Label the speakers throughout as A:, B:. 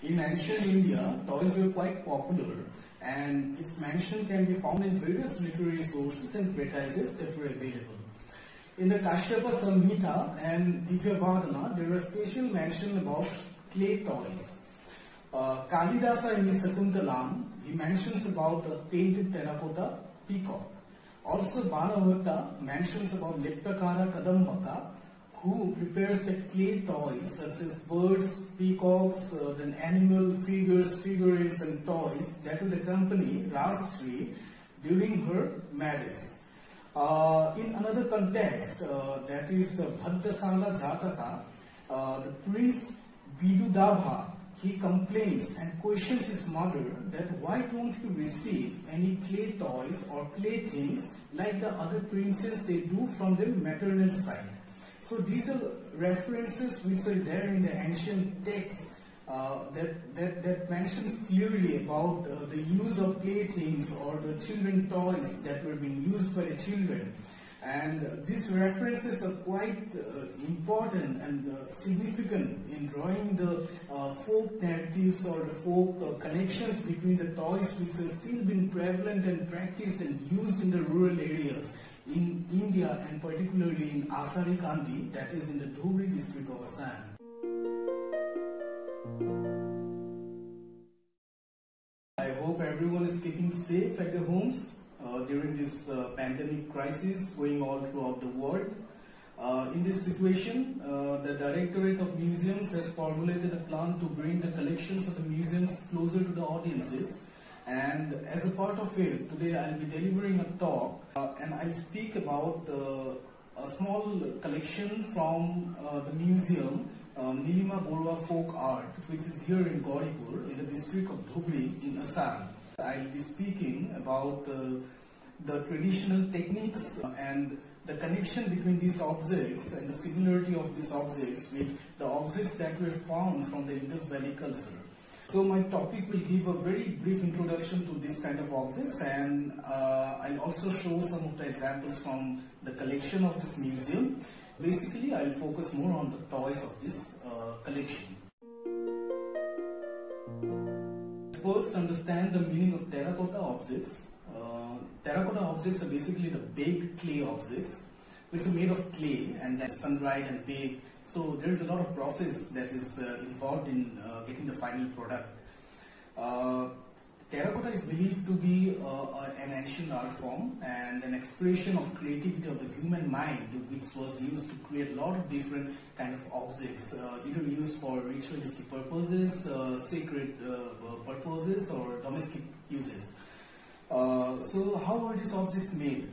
A: In ancient India, toys were quite popular, and its mention can be found in various literary sources and treatises that were available. In the Kashyapa Samhita and Divyavadana, there are special mention about clay toys. Kalidasa in his Sakuntalam, he mentions about a painted terracotta peacock. Also, Banavata mentions about Leptakara Kadambaka, who prepares the clay toys such as birds, peacocks, then animal figures, figurines and toys that will accompany Rajshri during her marriage. In another context, that is the Bhadrasala Jataka, the prince Bidudabha, he complains and questions his mother that why don't you receive any clay toys or playthings like the other princes they do from their maternal side. So these are references which are there in the ancient texts that mentions clearly about the use of playthings or the children toys that were being used by the children. And these references are quite important and significant in drawing the folk narratives or the folk connections between the toys which have still been prevalent and practiced and used in the rural areas in India, and particularly in Asari Kandi, that is in the Dhubri district of Assam. I hope everyone is keeping safe at their homes during this pandemic crisis going all throughout the world. In this situation, the Directorate of Museums has formulated a plan to bring the collections of the museums closer to the audiences. And as a part of it, today I'll be delivering a talk and I'll speak about a small collection from the museum, Nilima Borua Folk Art, which is here in Gauripur in the district of Dhubri in Assam. I'll be speaking about the traditional techniques and the connection between these objects and the similarity of these objects with the objects that were found from the Indus Valley culture. So my topic will give a very brief introduction to this kind of objects, and I'll also show some of the examples from the collection of this museum. Basically, I'll focus more on the toys of this collection. First, understand the meaning of terracotta objects. Terracotta objects are basically the baked clay objects, which are made of clay and then sun-dried and baked. So there is a lot of process that is involved in getting the final product. Terracotta is believed to be an ancient art form and an expression of creativity of the human mind, which was used to create a lot of different kind of objects, either used for ritualistic purposes, sacred purposes, or domestic uses. So how are these objects made?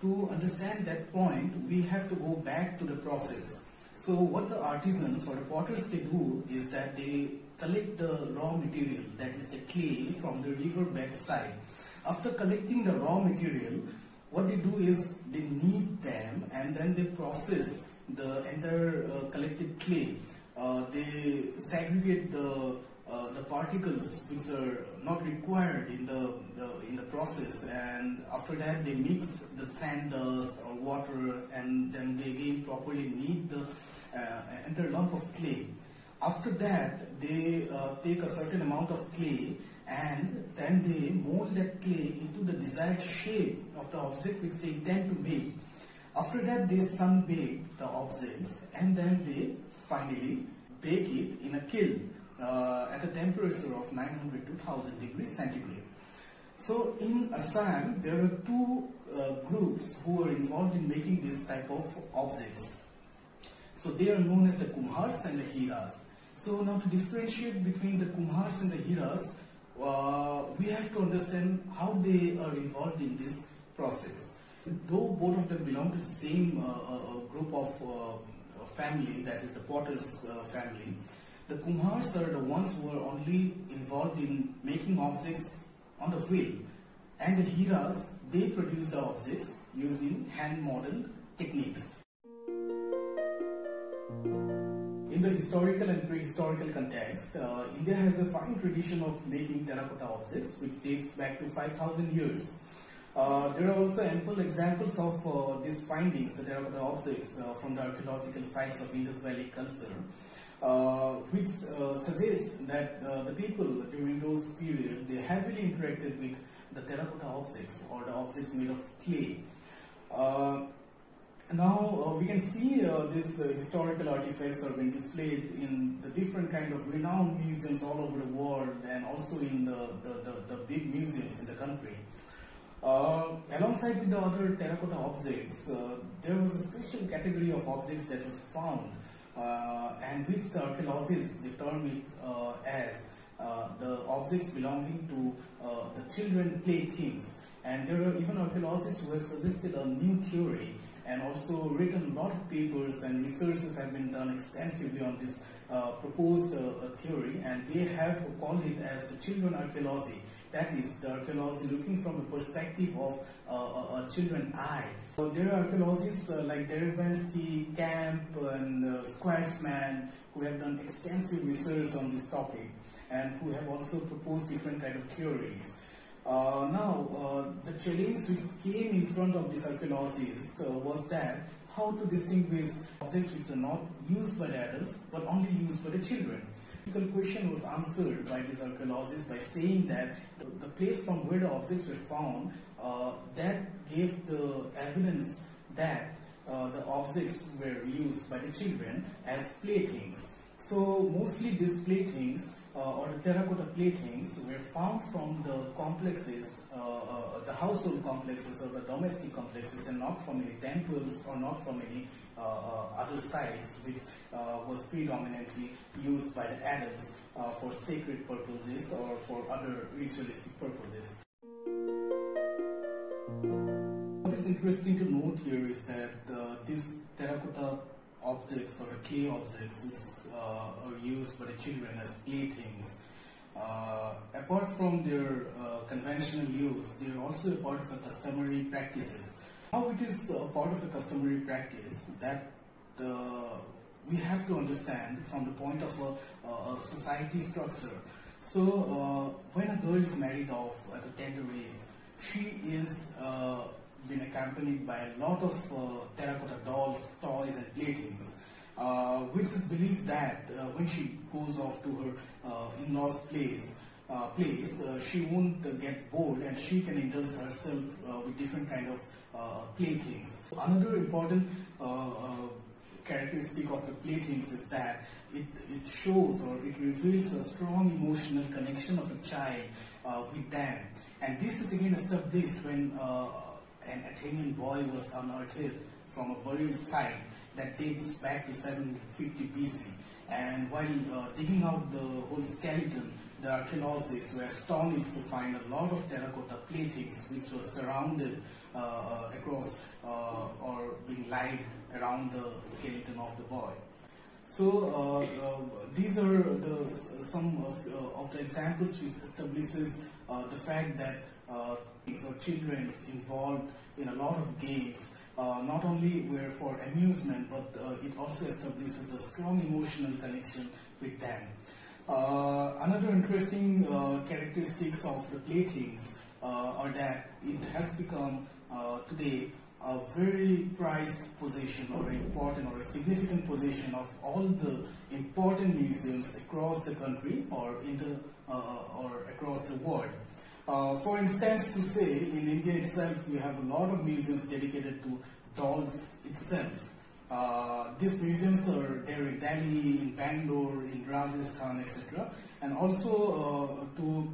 A: To understand that point, we have to go back to the process. So what the artisans or the potters they do is that they collect the raw material, that is the clay, from the riverbed side. After collecting the raw material, what they do is they knead them and then they process the entire collected clay. They segregate the particles which are not required in the process, and after that they mix the sand dust or water, and then they again properly knead the entire lump of clay. After that they take a certain amount of clay and then they mold that clay into the desired shape of the object which they intend to make. After that they sun bake the objects and then they finally bake it in a kiln at a temperature of 900 to 1000 degrees centigrade. So in Assam, there are two groups who are involved in making this type of objects. So they are known as the Kumhars and the Hiras. So now to differentiate between the Kumhars and the Hiras, we have to understand how they are involved in this process. Though both of them belong to the same group of family, that is the Potters family, the Kumhars are the ones who are only involved in making objects on the wheel, and the Hiras, they produce the objects using hand-modeled techniques. In the historical and prehistorical context, India has a fine tradition of making terracotta objects which dates back to 5000 years. There are also ample examples of these findings, the terracotta objects, from the archaeological sites of Indus Valley culture. which suggests that the people during those periods, they heavily interacted with the terracotta objects or the objects made of clay. Now we can see these historical artifacts are being displayed in the different kind of renowned museums all over the world, and also in the big museums in the country. Alongside with the other terracotta objects, there was a special category of objects that was found, and which the archaeologists they term it as the objects belonging to the children playthings. And there are even archaeologists who have suggested a new theory, and also written a lot of papers and researches have been done extensively on this proposed theory, and they have called it as the children archaeology. That is, the archaeology looking from the perspective of a children eye. So there are archaeologists like Derevensky, Camp, and Squaresman, who have done extensive research on this topic, and who have also proposed different kind of theories. The challenge which came in front of these archaeologists was that how to distinguish objects which are not used by the adults but only used by the children. The question was answered by these archaeologists by saying that the place from where the objects were found, that gave the evidence that the objects were used by the children as playthings. So mostly these playthings or the terracotta playthings were found from the complexes, the household complexes or the domestic complexes, and not from any temples or not from any other sites which was predominantly used by the adults for sacred purposes or for other ritualistic purposes. What is interesting to note here is that these terracotta objects or clay objects which are used by the children as playthings, apart from their conventional use, they are also a part of a customary practices. How it is a part of a customary practice that we have to understand from the point of a society structure. So when a girl is married off at a tender age, she is been accompanied by a lot of terracotta dolls, toys and playthings, which is believed that when she goes off to her in-laws place, she won't get bored and she can indulge herself with different kind of playthings. Another important characteristic of the playthings is that it shows or it reveals a strong emotional connection of a child with them, and this is again established when an Athenian boy was unearthed from a burial site that dates back to 750 BC. And while digging out the whole skeleton, the archaeologists were astonished to find a lot of terracotta playthings which was surrounded across or being laid around the skeleton of the boy. So these are some of the examples which establishes the fact that or children involved in a lot of games not only were for amusement, but it also establishes a strong emotional connection with them. Another interesting characteristics of the playthings are that it has become today a very prized possession or an important or a significant possession of all the important museums across the country or in the or across the world. For instance, to say, in India itself, we have a lot of museums dedicated to dolls itself. These museums are there in Delhi, in Bangalore, in Rajasthan, etc. And also to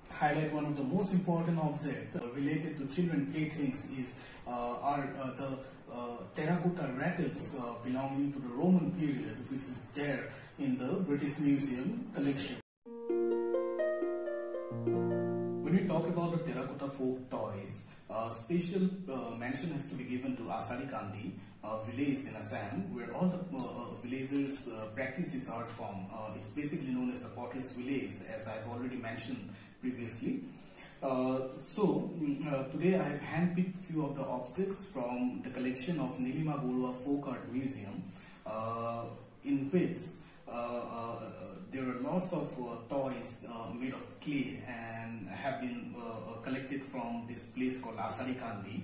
A: highlight one of the most important objects related to children playthings is the terracotta rattles belonging to the Roman period, which is there in the British Museum collection. When we talk about the terracotta folk toys, special mention has to be given to Asarikandi village in Assam, where all the villagers practice this art form. It's basically known as the potter's village, as I've already mentioned previously. Today I have handpicked few of the objects from the collection of Nilima Borua Folk Art Museum, in which there are lots of toys made of clay and have been collected from this place called Asarikandi.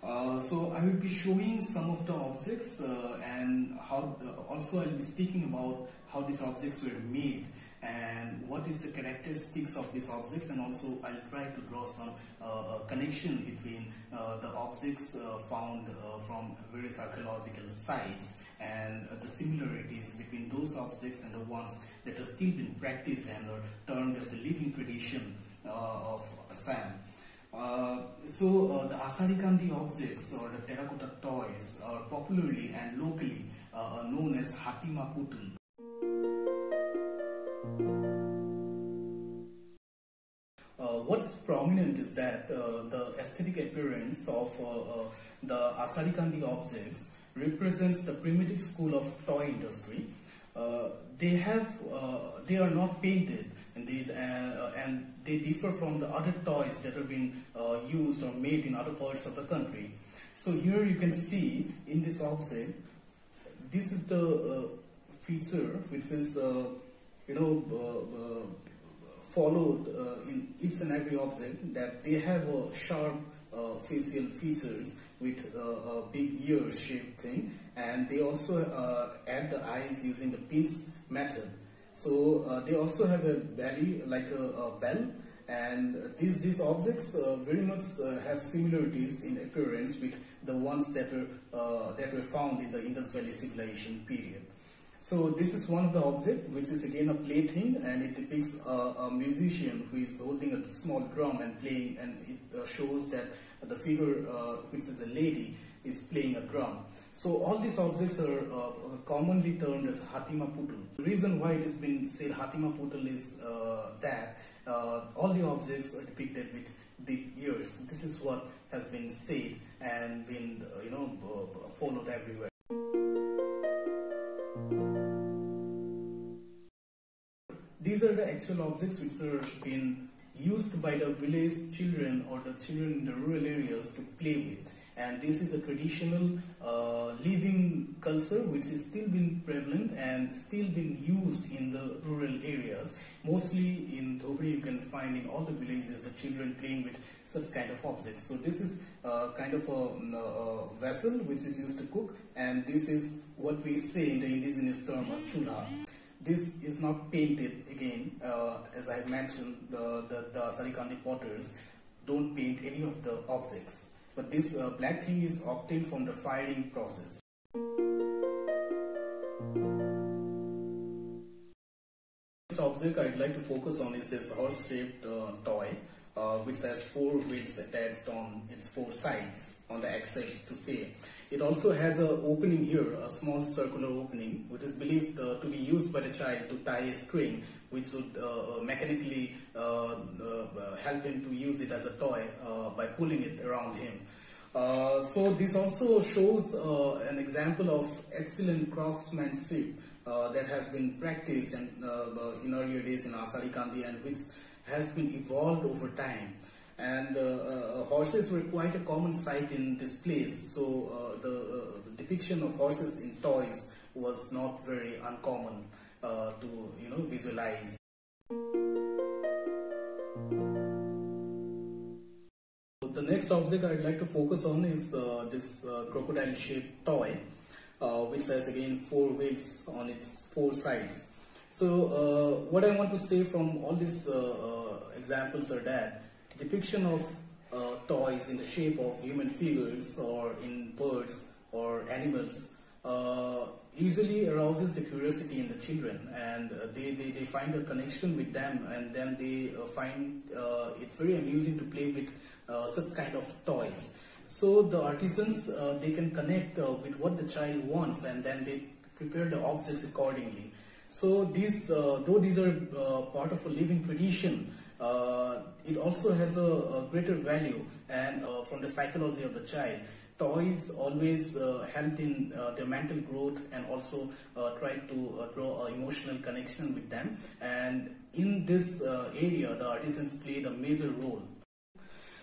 A: So I will be showing some of the objects and how also I'll be speaking about how these objects were made and what is the characteristics of these objects, and also I'll try to draw some connection between the objects found from various archaeological sites and the similarities between those objects and the ones that are still being practiced and are termed as the living tradition of Assam. The Asarikandi objects or the terracotta toys are popularly and locally known as Hatima Putul. What is prominent is that the aesthetic appearance of the Asarikandi objects represents the primitive school of toy industry. They are not painted indeed, and they differ from the other toys that have been used or made in other parts of the country. So here you can see in this object, this is the feature which is followed in each and every object, that they have a sharp facial features with a big ear shaped thing, and they also add the eyes using the pinch method. So they also have a belly like a bell, and these objects very much have similarities in appearance with the ones that were found in the Indus Valley civilization period. So this is one of the objects, which is again a plaything, and it depicts a musician who is holding a small drum and playing, and it shows that the figure, which is a lady, is playing a drum. So all these objects are commonly termed as Hatima Putul. The reason why it has been said Hatima Putul is that all the objects are depicted with big ears. This is what has been said and been followed everywhere. These are the actual objects which are being used by the village children or the children in the rural areas to play with. And this is a traditional living culture which is still been prevalent and still been used in the rural areas. Mostly in Dhobri you can find in all the villages the children playing with such kind of objects. So this is kind of a vessel which is used to cook, and this is what we say in the indigenous term of chulha. This is not painted again, as I mentioned, the Asarikandi potters don't paint any of the objects. But this black thing is obtained from the firing process. Next object I'd like to focus on is this horse-shaped toy, which has 4 wheels attached on its 4 sides on the axles to say. It also has an opening here, a small circular opening, which is believed to be used by the child to tie a string, which would mechanically help him to use it as a toy by pulling it around him. So this also shows an example of excellent craftsmanship that has been practiced and, in earlier days in Asarikandi, and which has been evolved over time. And horses were quite a common sight in this place, so the depiction of horses in toys was not very uncommon to visualize. The next object I'd like to focus on is this crocodile-shaped toy, which has again 4 wheels on its 4 sides. So what I want to say from all these examples are that depiction of toys in the shape of human figures or in birds or animals usually arouses the curiosity in the children, and they find a connection with them, and then they find it very amusing to play with such kind of toys. So the artisans, they can connect with what the child wants, and then they prepare the objects accordingly. So these, though these are part of a living tradition, it also has a greater value, and from the psychology of the child. Toys always help in their mental growth, and also try to draw an emotional connection with them. And in this area, the artisans played a major role.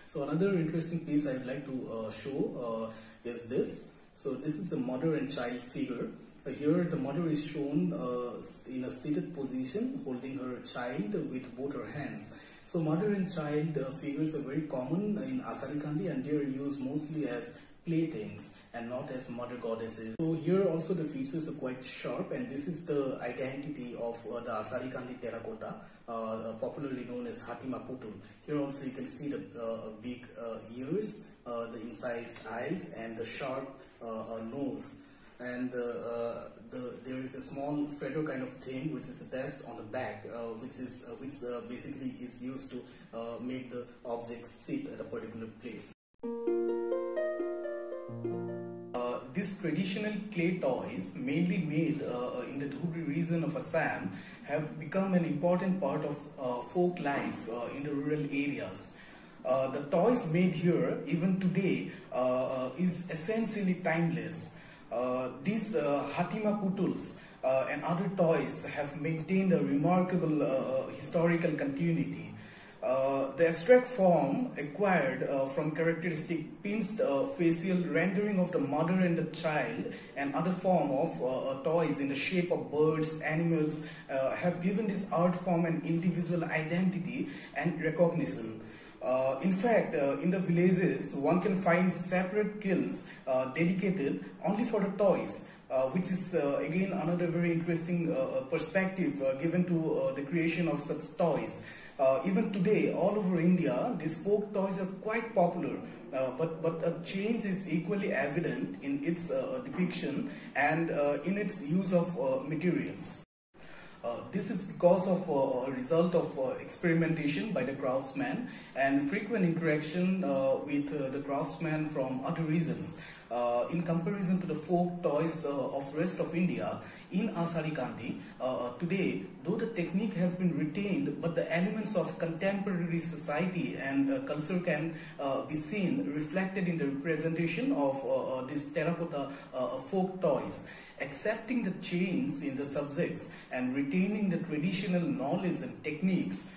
A: So another interesting piece I would like to show is this. So this is a mother and child figure. Here the mother is shown in a seated position holding her child with both her hands. So mother and child figures are very common in Asarikandi, and they are used mostly as playthings and not as mother goddesses. So here also the features are quite sharp, and this is the identity of the Azarikandi terracotta, popularly known as Hatima Putul. Here also you can see the big ears, the incised eyes, and the sharp nose. And there is a small feather kind of thing which is attached on the back, which basically is used to make the objects sit at a particular place. These traditional clay toys, mainly made in the Dhubri region of Assam, have become an important part of folk life in the rural areas. The toys made here, even today, is essentially timeless. These Hatima Putuls and other toys have maintained a remarkable historical continuity. The abstract form acquired from characteristic pinched facial rendering of the mother and the child, and other form of toys in the shape of birds, animals, have given this art form an individual identity and recognition. In fact, in the villages, one can find separate kilns dedicated only for the toys, which is again another very interesting perspective given to the creation of such toys. Even today, all over India, these folk toys are quite popular, but a change is equally evident in its depiction and in its use of materials. This is because of a result of experimentation by the craftsman and frequent interaction with the craftsmen from other regions. In comparison to the folk toys of rest of India, in Azarikandi, today, though the technique has been retained, but the elements of contemporary society and culture can be seen reflected in the representation of these terracotta folk toys. Accepting the change in the subjects and retaining the traditional knowledge and techniques,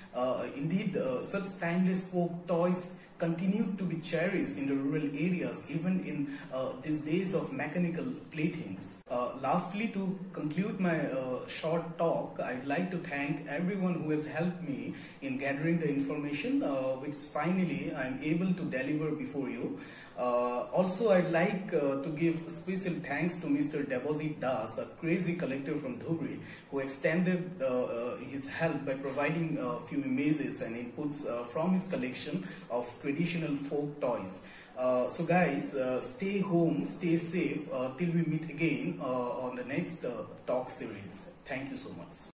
A: indeed such timeless folk toys continue to be cherished in the rural areas even in these days of mechanical playthings. Lastly, to conclude my short talk, I'd like to thank everyone who has helped me in gathering the information which finally I'm able to deliver before you. Also, I'd like to give special thanks to Mr. Debojit Das, a crazy collector from Dhubri, who extended his help by providing a few images and inputs from his collection of traditional folk toys. So guys, stay home, stay safe till we meet again on the next talk series. Thank you so much.